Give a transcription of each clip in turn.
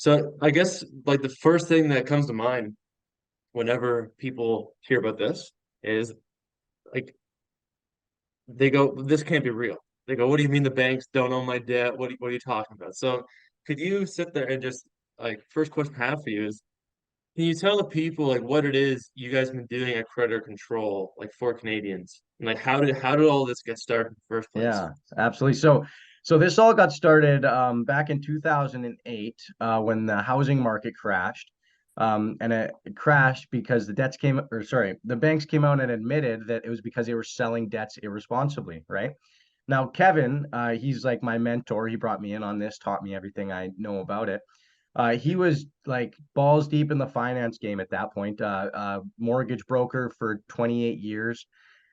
So I guess like the first thing that comes to mind whenever people hear about this is like they go, "This can't be real." They go, "What do you mean the banks don't own my debt? What are you talking about?" So could you sit there and just like first question I have for you is, can you tell the people like what it is you guys have been doing at Creditor Control like for Canadians? And like how did all this get started in the first place? Yeah, absolutely. So this all got started back in 2008 when the housing market crashed. And it crashed because the banks came out and admitted that it was because they were selling debts irresponsibly, right? Now, Kevin, he's like my mentor. He brought me in on this, taught me everything I know about it. He was like balls deep in the finance game at that point, mortgage broker for 28 years.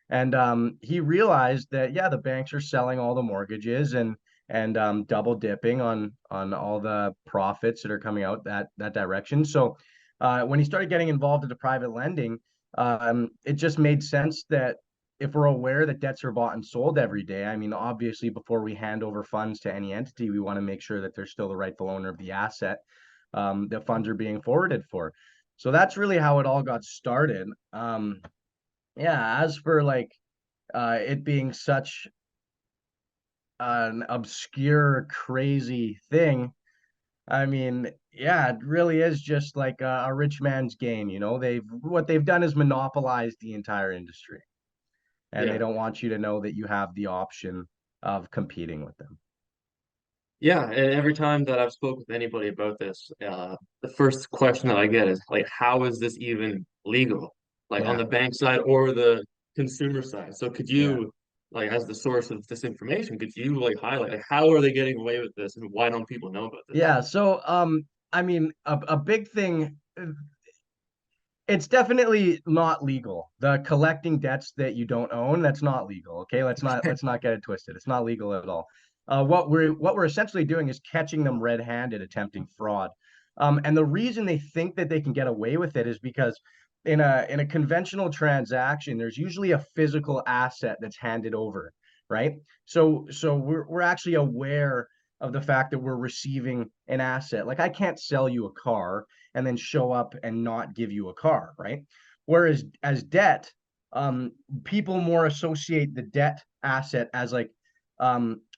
And he realized that yeah, the banks are selling all the mortgages and double dipping on all the profits that are coming out that direction. So when he started getting involved into private lending, it just made sense that if we're aware that debts are bought and sold every day, I mean, obviously, before we hand over funds to any entity, we want to make sure that they're still the rightful owner of the asset that funds are being forwarded for. So that's really how it all got started. Yeah, as for like it being such an obscure, crazy thing, I mean, yeah, it really is just like a rich man's game. What they've done is monopolized the entire industry, and they Yeah. don't want you to know that you have the option of competing with them. Yeah, and every time that I've spoke with anybody about this, the first question that I get is like, how is this even legal? Like on Yeah, the bank side or the consumer side. So could yeah, you, like as the source of this information, could you like highlight like, how are they getting away with this and why don't people know about this? yeah. So, I mean, a big thing. It's definitely not legal. The collecting debts that you don't own, that's not legal. Okay, let's not get it twisted. It's not legal at all. What we're essentially doing is catching them red-handed attempting fraud. And the reason they think that they can get away with it is because in a conventional transaction, there's usually a physical asset that's handed over, right? So we're actually aware of the fact that we're receiving an asset. Like I can't sell you a car and then show up and not give you a car, right? Whereas as debt, um, people more associate the debt asset as like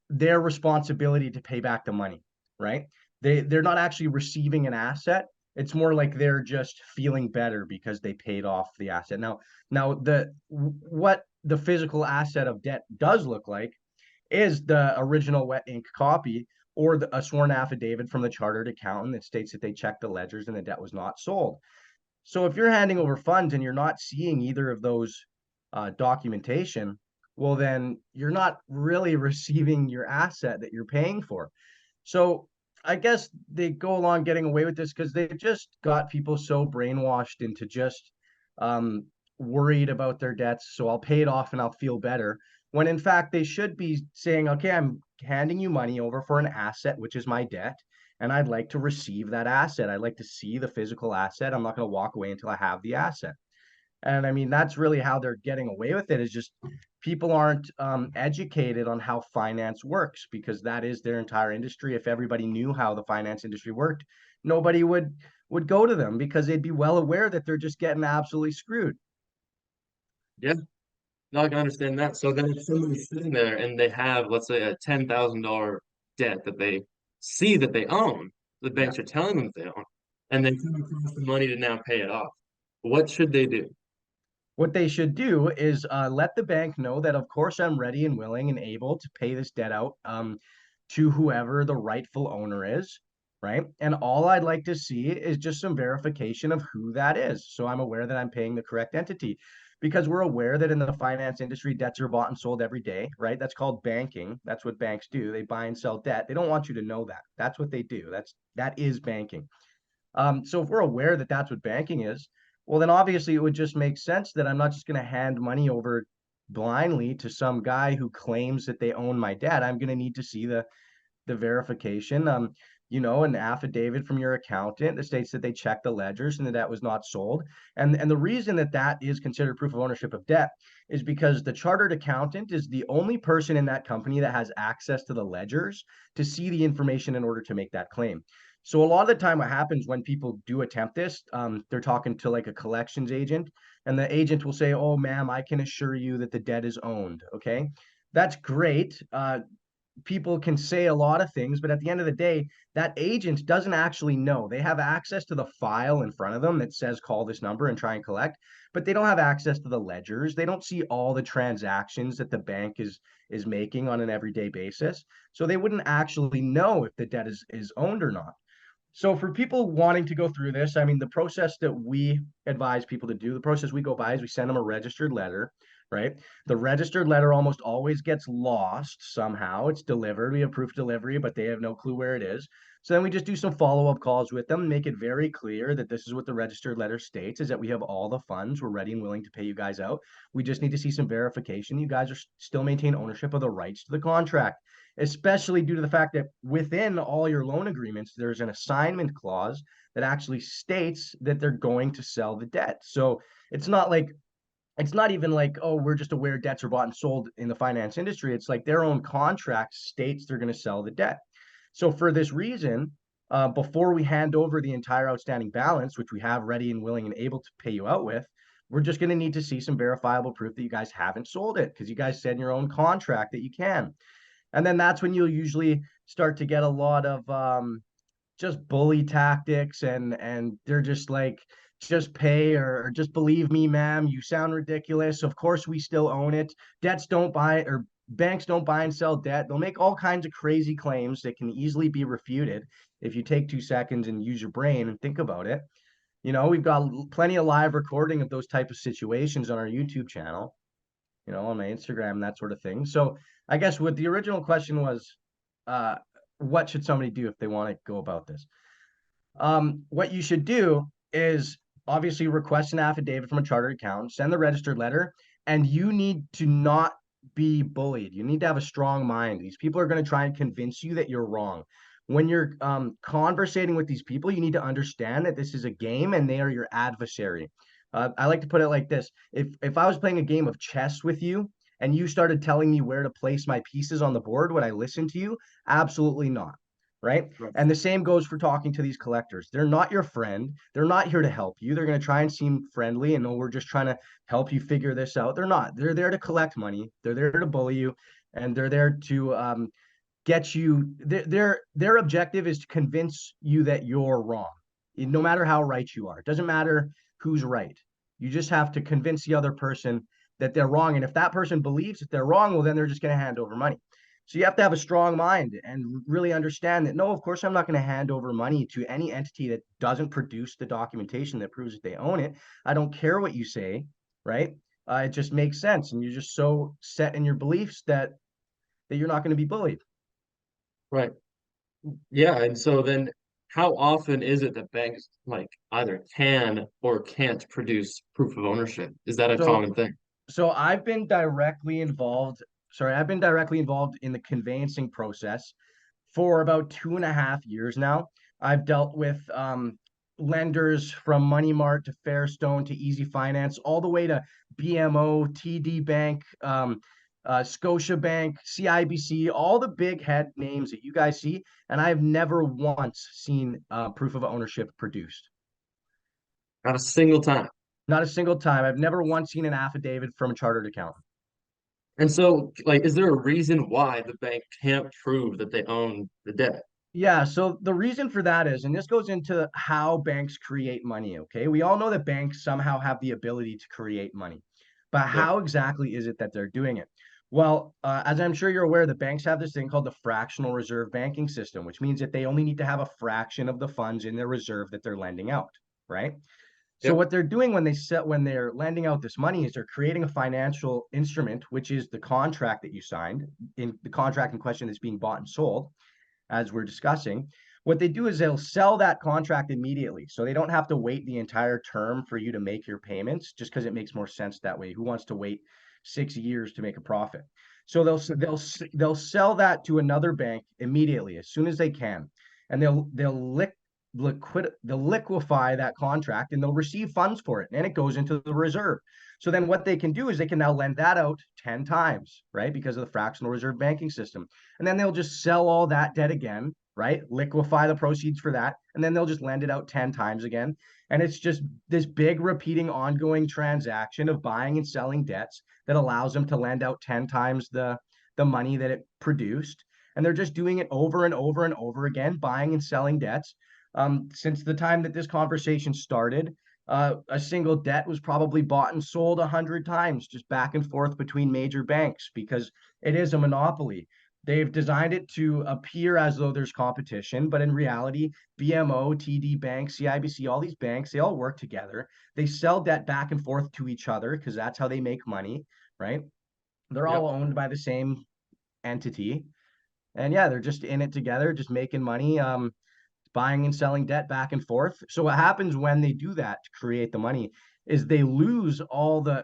their responsibility to pay back the money, right? They're not actually receiving an asset. It's more like they're just feeling better because they paid off the asset. Now the what the physical asset of debt does look like is the original wet ink copy or a sworn affidavit from the chartered accountant that states that they checked the ledgers and the debt was not sold. So if you're handing over funds and you're not seeing either of those documentation, well, then you're not really receiving your asset that you're paying for. So I guess they go along getting away with this because they've just got people so brainwashed into just um, worried about their debts. So I'll pay it off and I'll feel better. When in fact, they should be saying, okay, I'm handing you money over for an asset, which is my debt. And I'd like to receive that asset. I'd like to see the physical asset. I'm not going to walk away until I have the asset. And I mean, that's really how they're getting away with it is just people aren't educated on how finance works because that is their entire industry. If everybody knew how the finance industry worked, nobody would go to them because they'd be well aware that they're just getting absolutely screwed. Yeah, no, I can understand that. So then if somebody's sitting there and they have, let's say, a $10,000 debt that they see that they own, the Yeah. banks are telling them they own, and they come across the money to now pay it off. What should they do? What they should do is let the bank know that, of course, I'm ready and willing and able to pay this debt out to whoever the rightful owner is, right? And all I'd like to see is just some verification of who that is. So I'm aware that I'm paying the correct entity because we're aware that in the finance industry, debts are bought and sold every day, right? That's called banking. That's what banks do. They buy and sell debt. They don't want you to know that. That's what they do. That is banking. So if we're aware that that's what banking is, well, then obviously it would just make sense that I'm not just going to hand money over blindly to some guy who claims that they own my debt. I'm going to need to see the verification, an affidavit from your accountant that states that they checked the ledgers and that that was not sold. And the reason that that is considered proof of ownership of debt is because the chartered accountant is the only person in that company that has access to the ledgers to see the information in order to make that claim. So a lot of the time what happens when people do attempt this, they're talking to like a collections agent, and the agent will say, "Oh, ma'am, I can assure you that the debt is owned." Okay. That's great. People can say a lot of things, but at the end of the day, that agent doesn't actually know. They have access to the file in front of them that says call this number and try and collect, but they don't have access to the ledgers. They don't see all the transactions that the bank is making on an everyday basis. So they wouldn't actually know if the debt is owned or not. So for people wanting to go through this, I mean, the process that we advise people to do, the process we go by is we send them a registered letter, right? The registered letter almost always gets lost somehow. It's delivered. We have proof of delivery, but they have no clue where it is. So then we just do some follow-up calls with them, make it very clear that this is what the registered letter states, is that we have all the funds. We're ready and willing to pay you guys out. We just need to see some verification. You guys are still maintain ownership of the rights to the contract, especially due to the fact that within all your loan agreements, there's an assignment clause that actually states that they're going to sell the debt. So it's not like, it's not even like, oh, we're just aware debts are bought and sold in the finance industry. It's like their own contract states they're going to sell the debt. So for this reason, before we hand over the entire outstanding balance, which we have ready and willing and able to pay you out with, we're just going to need to see some verifiable proof that you guys haven't sold it, because you guys said in your own contract that you can. And then that's when you'll usually start to get a lot of just bully tactics, and they're just like, just pay, or just believe me, ma'am, you sound ridiculous. Of course we still own it. Debts don't buy, or banks don't buy and sell debt. They'll make all kinds of crazy claims that can easily be refuted if you take 2 seconds and use your brain and think about it. You know, we've got plenty of live recording of those type of situations on our YouTube channel, you know, on my Instagram, that sort of thing. So I guess what the original question was, uh, what should somebody do if they want to go about this? What you should do is obviously request an affidavit from a chartered accountant, send the registered letter, and you need to not be bullied. You need to have a strong mind. These people are going to try and convince you that you're wrong. When you're conversating with these people, you need to understand that this is a game and they are your adversary. I like to put it like this: if I was playing a game of chess with you and you started telling me where to place my pieces on the board, would I listen to you? Absolutely not. Right. Right. And the same goes for talking to these collectors. They're not your friend. They're not here to help you. They're going to try and seem friendly and, oh, we're just trying to help you figure this out. They're not. They're there to collect money. They're there to bully you, and they're there to get you. Their objective is to convince you that you're wrong, no matter how right you are. It doesn't matter who's right. You just have to convince the other person that they're wrong. And if that person believes that they're wrong, well, then they're just going to hand over money. So you have to have a strong mind and really understand that, no, of course, I'm not going to hand over money to any entity that doesn't produce the documentation that proves that they own it. I don't care what you say, right? It just makes sense. And you're just so set in your beliefs that you're not going to be bullied. Right. Yeah. And so then how often is it that banks like either can or can't produce proof of ownership? Is that a So common thing? so I've been directly involved in the conveyancing process for about 2.5 years now. I've dealt with lenders from Money Mart to Fairstone to Easy Finance, all the way to BMO, TD Bank, Scotia Bank, CIBC, all the big head names that you guys see. And I've never once seen proof of ownership produced. Not a single time. Not a single time. I've never once seen an affidavit from a chartered accountant. And so, like, is there a reason why the bank can't prove that they own the debt? Yeah, so the reason for that is, and this goes into how banks create money, okay? We all know that banks somehow have the ability to create money, but Yep. how exactly is it that they're doing it? Well, as I'm sure you're aware, the banks have this thing called the fractional reserve banking system, which means that they only need to have a fraction of the funds in their reserve that they're lending out, right? So Yep. what they're doing when they're lending out this money is they're creating a financial instrument, which is the contract that you signed, in the contract in question that's being bought and sold, as we're discussing. What they do is they'll sell that contract immediately. So they don't have to wait the entire term for you to make your payments, just because it makes more sense that way. Who wants to wait 6 years to make a profit? So they'll sell that to another bank immediately as soon as they can, and they'll liquefy that contract, and they'll receive funds for it, and it goes into the reserve. So then what they can do is they can now lend that out 10 times, right? Because of the fractional reserve banking system. And then they'll just sell all that debt again, right? Liquefy the proceeds for that, and then they'll just lend it out 10 times again. And it's just this big repeating ongoing transaction of buying and selling debts that allows them to lend out 10 times the money that it produced. And they're just doing it over and over and over again, buying and selling debts. Since the time that this conversation started, a single debt was probably bought and sold 100 times, just back and forth between major banks, because it is a monopoly. They've designed it to appear as though there's competition, but in reality, BMO, TD Bank, CIBC, all these banks, they all work together. They sell debt back and forth to each other because that's how they make money, right? They're all Yep. owned by the same entity. And yeah, they're just in it together, just making money, buying and selling debt back and forth. So what happens when they do that to create the money is they lose all the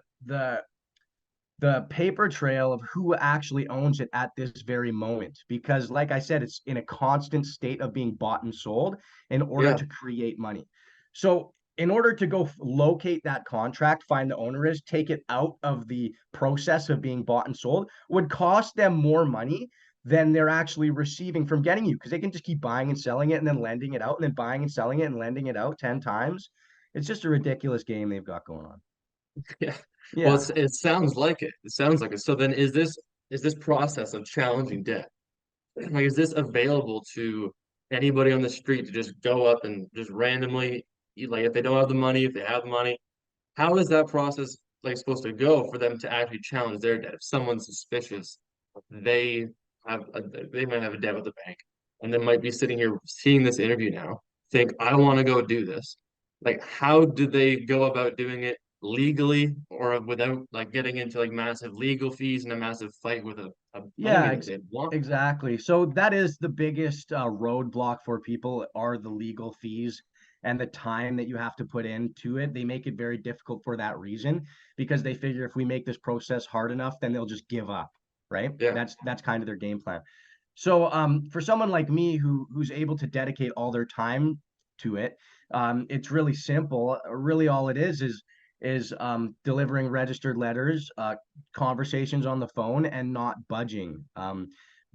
paper trail of who actually owns it at this very moment, because like I said, it's in a constant state of being bought and sold in order Yeah. to create money. So in order to go locate that contract, find the owner is, take it out of the process of being bought and sold, would cost them more money than they're actually receiving from getting you, because they can just keep buying and selling it and then lending it out and then buying and selling it and lending it out 10 times. It's just a ridiculous game they've got going on. Yeah. Well, Yeah. it sounds like it. It sounds like it. So then is this process of challenging debt, like, is this available to anybody on the street to just go up and just randomly, like, if they don't have the money, if they have the money, how is that process like supposed to go for them to actually challenge their debt? If someone's suspicious, they they might have a debt with the bank, and they might be sitting here seeing this interview now, think, I want to go do this. Like, how do they go about doing it legally or without like getting into like massive legal fees and a massive fight with a Yeah, enemy that they want? exactly. So that is the biggest roadblock for people, are the legal fees and the time that you have to put into it. They make it very difficult for that reason, because they figure if we make this process hard enough, then they'll just give up, right? Yeah. That's kind of their game plan. So for someone like me who's able to dedicate all their time to it, it's really simple. Really, all it is delivering registered letters, conversations on the phone, and not budging.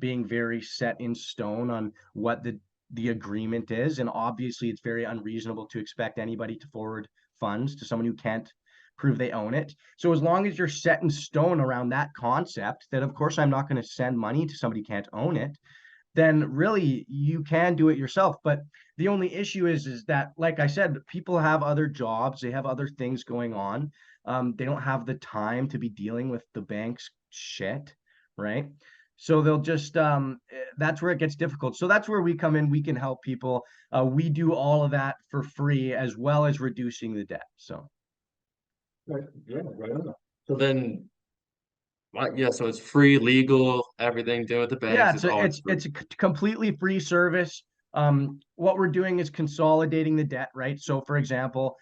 Being very set in stone on what the agreement is, and obviously it's very unreasonable to expect anybody to forward funds to someone who can't prove they own it. So as long as you're set in stone around that concept, that of course I'm not going to send money to somebody who can't own it, then really you can do it yourself. But the only issue is that, like I said, people have other jobs, they have other things going on. They don't have the time to be dealing with the bank's shit, right? So they'll just that's where it gets difficult. So that's where we come in. We can help people. We do all of that for free, as well as reducing the debt. So Right. Yeah, right on. So then, yeah, so it's free, legal, everything, do with the yeah, banks it's is all a it's it's free. it's a completely free service. What we're doing is consolidating the debt, right? So for example,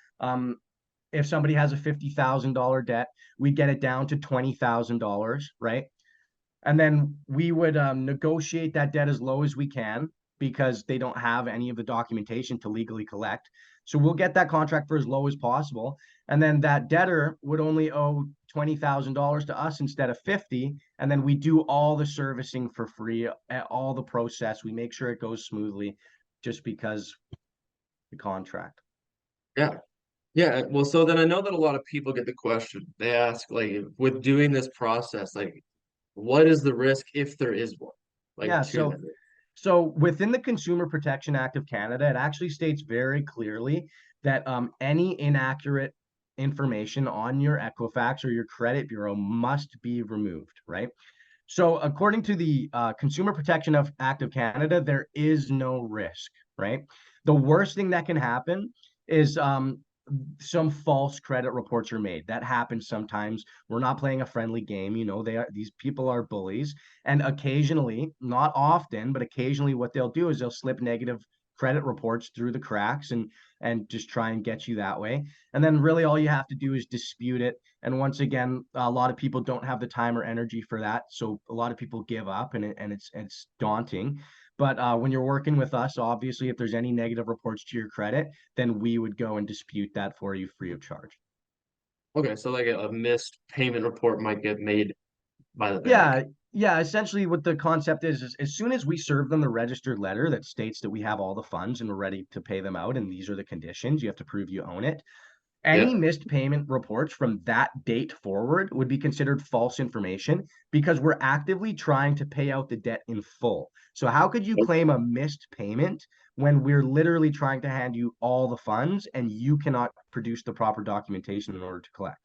if somebody has a $50,000 debt, we get it down to $20,000, right? And then we would negotiate that debt as low as we can, because they don't have any of the documentation to legally collect. So we'll get that contract for as low as possible. And then that debtor would only owe $20,000 to us instead of 50. And then we do all the servicing for free, all the process. We make sure it goes smoothly, just because the contract. Yeah. Yeah. Well, so then I know that a lot of people get the question. They ask, like, with doing this process, like, what is the risk if there is one? Like Yeah. to So them. So within the Consumer Protection Act of Canada, it actually states very clearly that any inaccurate information on your Equifax or your credit bureau must be removed, right? So according to the Consumer Protection Act of Canada, there is no risk, right? The worst thing that can happen is some false credit reports are made. That happens sometimes. We're not playing a friendly game. These people are bullies. And occasionally, not often, but occasionally what they'll do is they'll slip negative credit reports through the cracks and just try and get you that way. And then really all you have to do is dispute it. And once again, a lot of people don't have the time or energy for that. So a lot of people give up, and it's daunting. But when you're working with us, obviously, if there's any negative reports to your credit, then we would go and dispute that for you free of charge. Okay, so like a missed payment report might get made by the Yeah, bank. Yeah, essentially what the concept is as soon as we serve them the registered letter that states that we have all the funds and we're ready to pay them out, and these are the conditions, you have to prove you own it. Yeah. Any missed payment reports from that date forward would be considered false information because we're actively trying to pay out the debt in full. So how could you claim a missed payment when we're literally trying to hand you all the funds and you cannot produce the proper documentation in order to collect?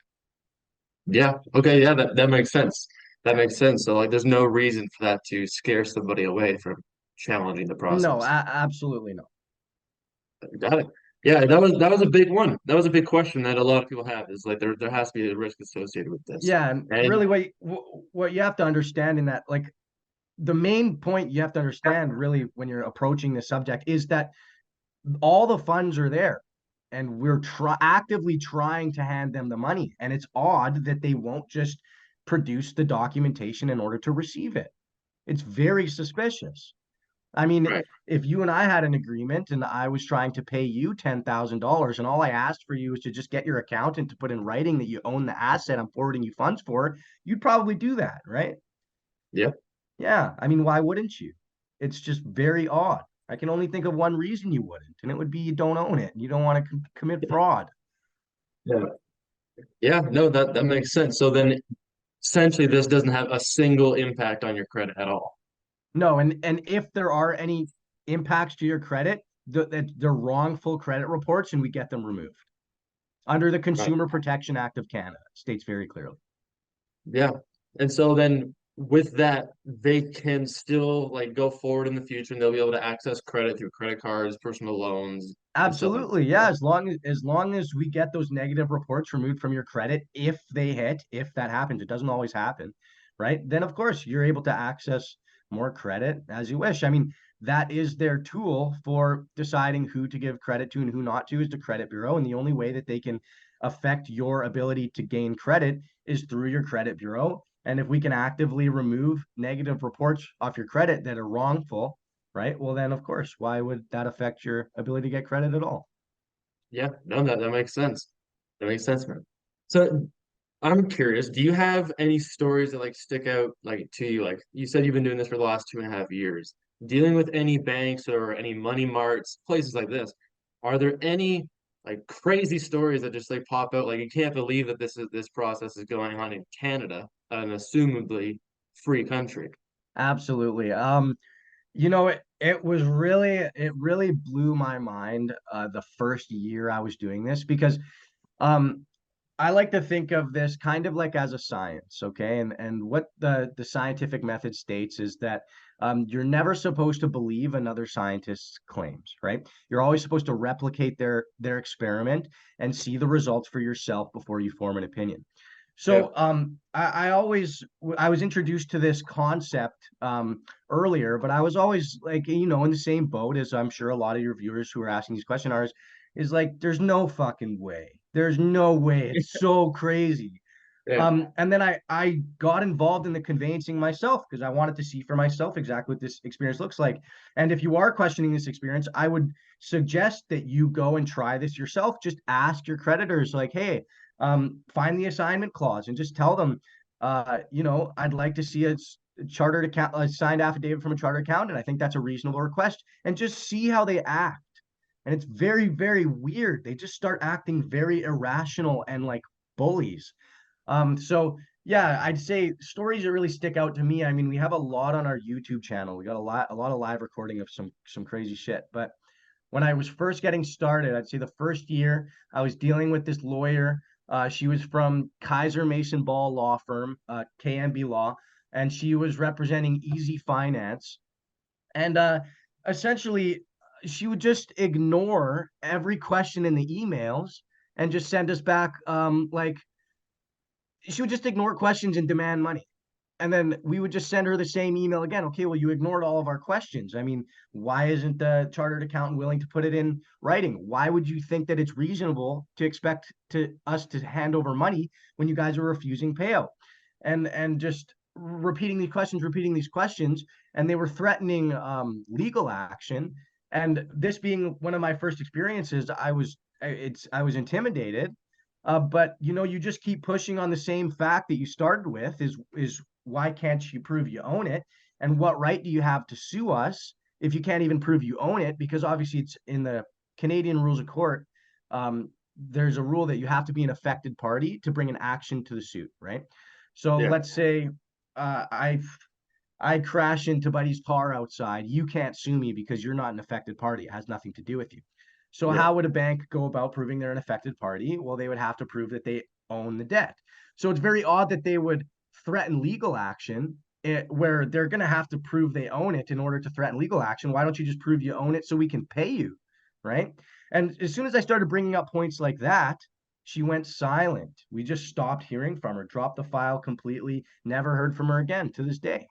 Yeah. Okay. Yeah. That makes sense. That makes sense. So like, there's no reason for that to scare somebody away from challenging the No, process. absolutely no. Got it. Yeah. That was a big one. That was a big question that a lot of people have is like there has to be a risk associated with this. Yeah, and And really what you have to understand in that, like, the main point you have to understand really when you're approaching the subject is that all the funds are there and we're actively trying to hand them the money, and it's odd that they won't just produce the documentation in order to receive it. It's very suspicious. I mean, right. if you and I had an agreement and I was trying to pay you $10,000 and all I asked for you is to just get your accountant to put in writing that you own the asset I'm forwarding you funds for, you'd probably do that, right? Yeah. Yeah, I mean, why wouldn't you? It's just very odd. I can only think of one reason you wouldn't, and it would be you don't own it and you don't want to commit fraud. Yeah. Yeah. No, that makes sense. So then essentially this doesn't have a single impact on your credit at all. No, and if there are any impacts to your credit, they're wrongful credit reports and we get them removed under the Right. Consumer Protection Act of Canada. States very clearly. Yeah. And so then with that, they can still like go forward in the future and they'll be able to access credit through credit cards, personal loans, and stuff like Absolutely. that. Yeah, as long as we get those negative reports removed from your credit, if they hit, if that happens, it doesn't always happen, right? Then of course you're able to access more credit as you wish. I mean, that is their tool for deciding who to give credit to and who not to is the credit bureau. And the only way that they can affect your ability to gain credit is through your credit bureau. And if we can actively remove negative reports off your credit that are wrongful, right? Well, then, of course, why would that affect your ability to get credit at all? Yeah, no, that makes sense. That makes sense, man. So I'm curious, do you have any stories that like stick out like to you? Like you said you've been doing this for the last 2.5 years. Dealing with any banks or any money marts, places like this, are there any like crazy stories that just like pop out? Like you can't believe that this process is going on in Canada, an assumably free country. Absolutely. It really blew my mind the first year I was doing this because um I like to think of this kind of like as a science, okay? And what the scientific method states is that you're never supposed to believe another scientist's claims, right? You're always supposed to replicate their experiment and see the results for yourself before you form an opinion. Yeah. So I was introduced to this concept earlier, but I was always like, in the same boat as I'm sure a lot of your viewers who are asking these questions are, is like, there's no fucking way. There's no way. It's so crazy. Yeah. And then I got involved in the conveyancing myself because I wanted to see for myself exactly what this experience looks like. And if you are questioning this experience, I would suggest that you go and try this yourself. Just ask your creditors, like, hey, find the assignment clause and just tell them, I'd like to see a chartered account, a signed affidavit from a chartered accountant. I think that's a reasonable request, and just see how they act. And it's very, very weird. They just start acting very irrational and like bullies. So yeah, I'd say stories that really stick out to me. I mean, we have a lot on our YouTube channel. We got a lot of live recording of some crazy shit. But when I was first getting started, I'd say the first year I was dealing with this lawyer. She was from Kaiser Mason Ball Law Firm, KMB Law, and she was representing Easy Finance. And essentially, she would just ignore every question in the emails and just send us back like she would just ignore questions and demand money. And then we would just send her the same email again. Okay, well, you ignored all of our questions. I mean, why isn't the chartered accountant willing to put it in writing? Why would you think that it's reasonable to expect to us to hand over money when you guys are refusing payout? And just repeating these questions, and they were threatening legal action. And this being one of my first experiences, I was intimidated. But you just keep pushing on the same fact that you started with is why can't you prove you own it? And what right do you have to sue us if you can't even prove you own it? Because obviously it's in the Canadian rules of court. There's a rule that you have to be an affected party to bring an action to the suit, right? So Yeah. let's say uh, I I crash into Buddy's car outside. You can't sue me because you're not an affected party. It has nothing to do with you. So Yeah. how would a bank go about proving they're an affected party? Well, they would have to prove that they own the debt. So it's very odd that they would threaten legal action where they're going to have to prove they own it in order to threaten legal action. Why don't you just prove you own it so we can pay you, right? And as soon as I started bringing up points like that, she went silent. We just stopped hearing from her, dropped the file completely, never heard from her again to this day.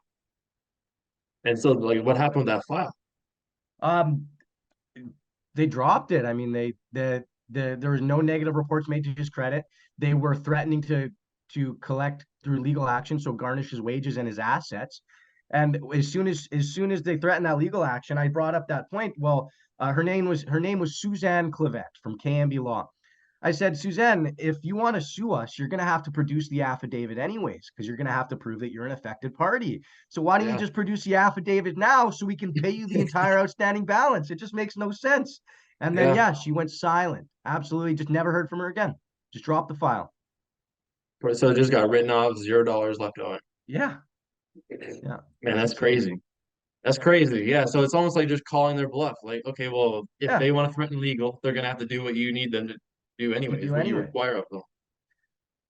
And so like what happened with that file? Um, they dropped it. I mean, there was no negative reports made to his credit. They were threatening to collect through legal action, so garnish his wages and his assets. And as soon as they threatened that legal action, I brought up that point. Well, her name was Suzanne Clavette from KMB Law. I said, Suzanne, if you want to sue us, you're going to have to produce the affidavit anyways, because you're going to have to prove that you're an affected party. So why don't you Yeah. just produce the affidavit now so we can pay you the entire outstanding balance? It just makes no sense. And then, Yeah. yeah, she went silent. Absolutely, just never heard from her again. Just dropped the file. So it just got written off, $0 left on Yeah, it. yeah, Man, it's that's insane. crazy. That's crazy. Yeah. So it's almost like just calling their bluff. Like, okay, well, if Yeah, they want to threaten legal, they're gonna have to do what you need them to do to anyways, do what you anyway. require of them.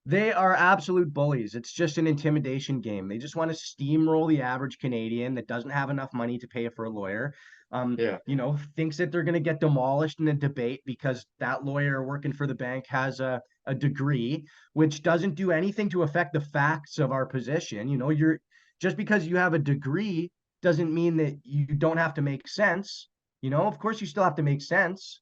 They are absolute bullies. It's just an intimidation game. They just want to steamroll the average Canadian that doesn't have enough money to pay for a lawyer. Yeah. Thinks that they're going to get demolished in a debate because that lawyer working for the bank has a degree, which doesn't do anything to affect the facts of our position. You're just because you have a degree doesn't mean that you don't have to make sense. Of course you still have to make sense,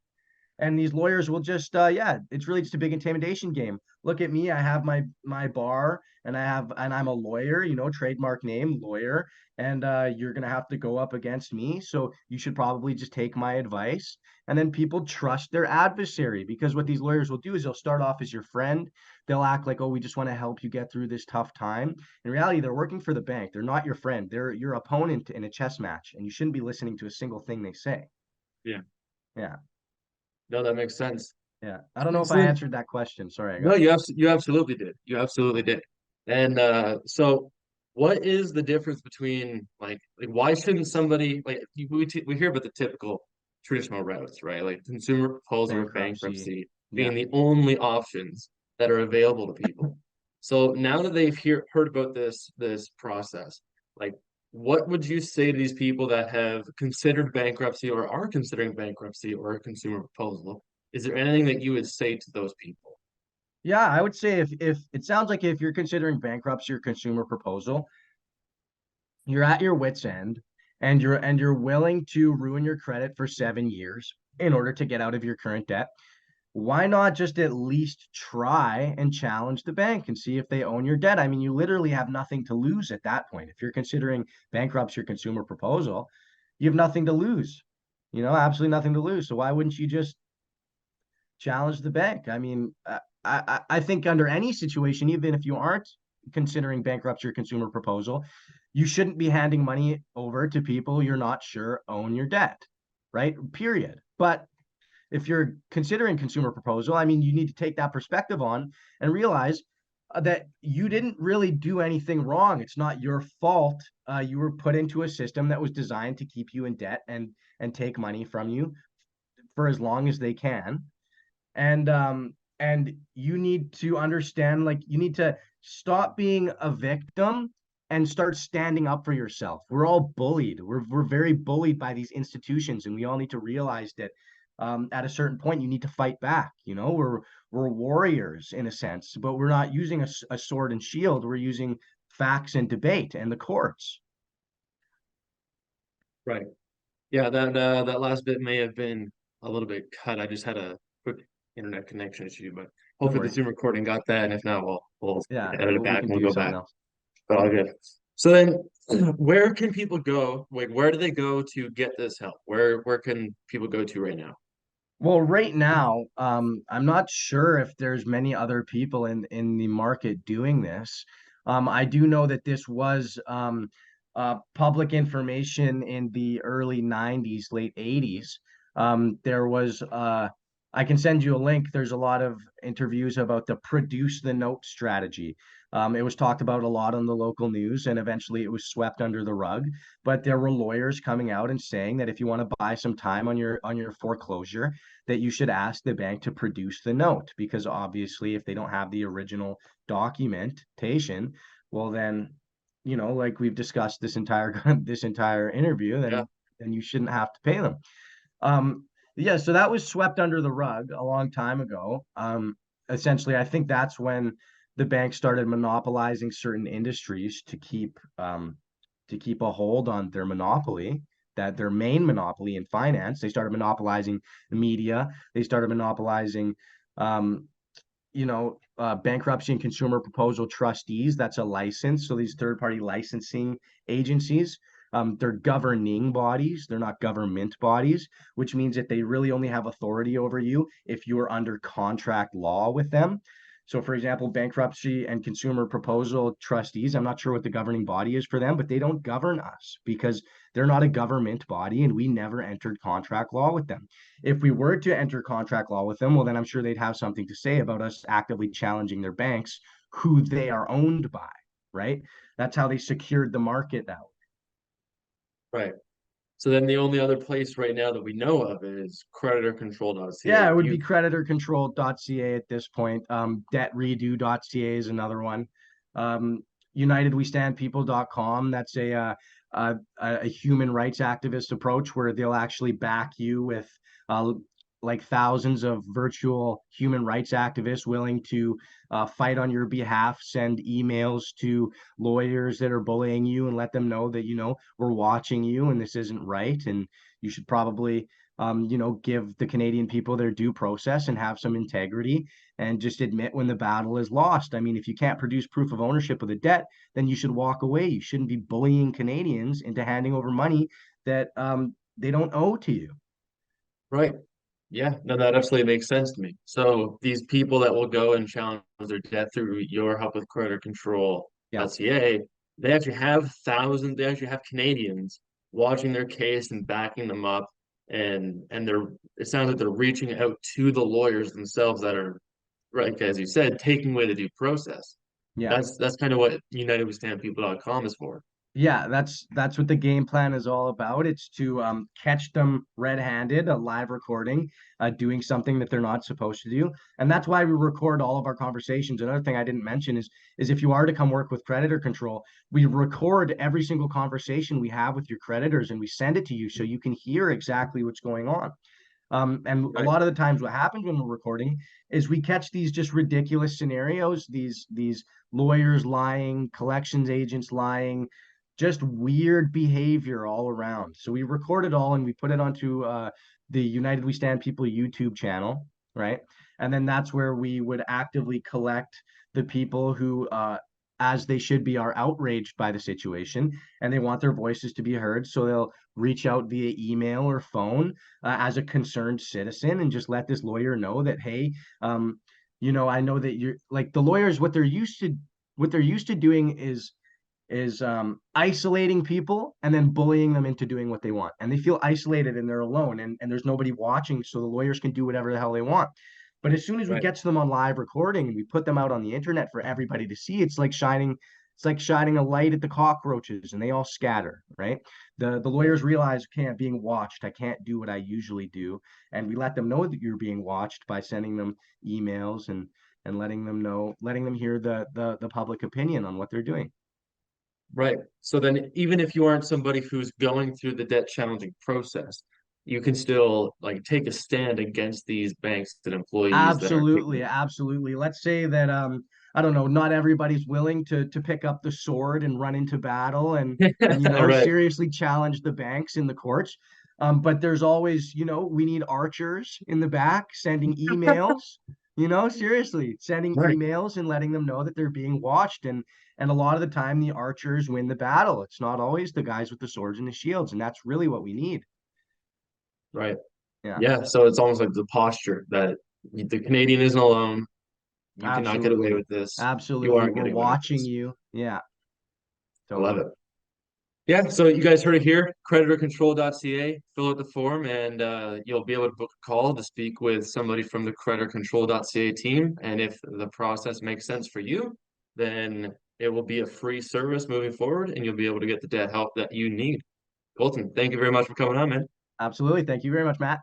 and these lawyers will just yeah, it's really just a big intimidation game. Look at me, I have my bar, and I'm a lawyer, trademark name lawyer, and you're gonna have to go up against me, so you should probably just take my advice. And then people trust their adversary, because what these lawyers will do is they'll start off as your friend. They'll act like, oh, we just want to help you get through this tough time. In reality, they're working for the bank. They're not your friend. They're your opponent in a chess match, and you shouldn't be listening to a single thing they say. Yeah. Yeah. No, that makes sense. Yeah. I don't know if So I then, answered that question. Sorry, I no, got. you absolutely did. You absolutely did. And so what is the difference between like why shouldn't somebody like we hear about the typical traditional routes, right? Like consumer proposal or Bankruptcy. bankruptcy being Yeah. the only options that are available to people. So now that they've heard about this process, like what would you say to these people that have considered bankruptcy or are considering bankruptcy or a consumer proposal? Is there anything that you would say to those people? Yeah, I would say if it sounds like if you're considering bankruptcy or consumer proposal, you're at your wits' end, and you're willing to ruin your credit for 7 years in order to get out of your current debt. Why not just at least try and challenge the bank and see if they own your debt? I mean, you literally have nothing to lose at that point. If you're considering bankruptcy or consumer proposal, you have nothing to lose. Absolutely nothing to lose. So why wouldn't you just challenge the bank? I mean, I think under any situation, even if you aren't considering bankruptcy or consumer proposal, you shouldn't be handing money over to people you're not sure own your debt, right? Period. But if you're considering consumer proposal, I mean, you need to take that perspective on and realize that you didn't really do anything wrong. It's not your fault. You were put into a system that was designed to keep you in debt and take money from you for as long as they can. And you need to understand, like, you need to stop being a victim and start standing up for yourself. We're all bullied. We're very bullied by these institutions, and we all need to realize that at a certain point you need to fight back. We're warriors in a sense, but we're not using a sword and shield. We're using facts and debate and the courts. Right. Yeah, that last bit may have been a little bit cut. I just had a quick internet connection issue, but Don't hopefully the worry. Zoom recording got that, and if not, we'll Yeah, edit it we back can and we'll do go something back. else. But all good. So then, where can people go? Like, where do they go to get this help? Where can people go to right now? Well, right now, I'm not sure if there's many other people in the market doing this. I do know that this was public information in the early 90s, late 80s. There was I can send you a link. There's a lot of interviews about the produce the note strategy. It was talked about a lot on the local news, and eventually it was swept under the rug. But there were lawyers coming out and saying that if you want to buy some time on your foreclosure, that you should ask the bank to produce the note, because obviously if they don't have the original documentation, well then, like we've discussed this entire this entire interview, Yeah. then you shouldn't have to pay them. Um, yeah, so that was swept under the rug a long time ago. Essentially, I think that's when the bank started monopolizing certain industries to keep a hold on their monopoly, that their main monopoly in finance. They started monopolizing the media. They started monopolizing, um, bankruptcy and consumer proposal trustees. That's a license. So these third-party licensing agencies, they're governing bodies. They're not government bodies, which means that they really only have authority over you if you are under contract law with them. So, for example, bankruptcy and consumer proposal trustees, I'm not sure what the governing body is for them, but they don't govern us because they're not a government body and we never entered contract law with them. If we were to enter contract law with them, well, then I'm sure they'd have something to say about us actively challenging their banks, who they are owned by, right? That's how they secured the market that way. Right. So then the only other place right now that we know of is Yeah, creditorcontrol.ca. it would be You creditorcontrol.ca at this point. Debtredo.ca is another one. UnitedWeStandPeople.com. That's a human rights activist approach where they'll actually back you with uh, like thousands of virtual human rights activists willing to fight on your behalf, send emails to lawyers that are bullying you and let them know that, we're watching you and this isn't right. And you should probably give the Canadian people their due process and have some integrity and just admit when the battle is lost. I mean, if you can't produce proof of ownership of the debt, then you should walk away. You shouldn't be bullying Canadians into handing over money that they don't owe to you. right. Yeah, no, that absolutely makes sense to me. So these people that will go and challenge their debt through your help with Yeah. creditorcontrol.ca, they actually have Canadians watching their case and backing them up, and it sounds like they're reaching out to the lawyers themselves that are, right, as you said, taking away the due process. Yeah. That's kind of what UnitedWeStandPeople.com is for. Yeah, that's what the game plan is all about. It's to catch them red-handed, a live recording, doing something that they're not supposed to do, and that's why we record all of our conversations. Another thing I didn't mention is if you are to come work with Creditor Control, we record every single conversation we have with your creditors, and we send it to you so you can hear exactly what's going on. And a Right, lot of the times, what happens when we're recording is we catch these just ridiculous scenarios, these lawyers lying, collections agents lying, just weird behavior all around. So we record it all and we put it onto the United We Stand People YouTube channel, right? And then that's where we would actively collect the people who, as they should be, are outraged by the situation and they want their voices to be heard. So they'll reach out via email or phone as a concerned citizen and just let this lawyer know that, hey, I know that you're like the lawyers, what they're used to doing is isolating people and then bullying them into doing what they want. And they feel isolated and they're alone and there's nobody watching, so the lawyers can do whatever the hell they want. But as soon as we right, get to them on live recording and we put them out on the internet for everybody to see, it's like shining a light at the cockroaches and they all scatter, right? The lawyers realize, okay, I'm being watched. I can't do what I usually do. And we let them know that you're being watched by sending them emails and letting them hear the public opinion on what they're doing. right. So then even if you aren't somebody who's going through the debt challenging process, you can still like take a stand against these banks and employees that are Absolutely, taking. absolutely. Let's say that I don't know, not everybody's willing to pick up the sword and run into battle and Right, seriously challenge the banks in the courts. But there's always, we need archers in the back sending emails, seriously, sending right, emails and letting them know that they're being watched. And a lot of the time the archers win the battle. It's not always the guys with the swords and the shields, and that's really what we need. right. Yeah, Yeah, so it's almost like the posture that the Canadian isn't alone. You cannot get away absolutely. with this. You Absolutely. aren't We're getting away with watching this. you. Yeah, I love totally. it. Yeah, so you guys heard it here, creditorcontrol.ca. Fill out the form and you'll be able to book a call to speak with somebody from the creditorcontrol.ca team. And if the process makes sense for you, then it will be a free service moving forward and you'll be able to get the debt help that you need. Colton, thank you very much for coming on, man. Absolutely. Thank you very much, Matt.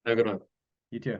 Have a good one. You too.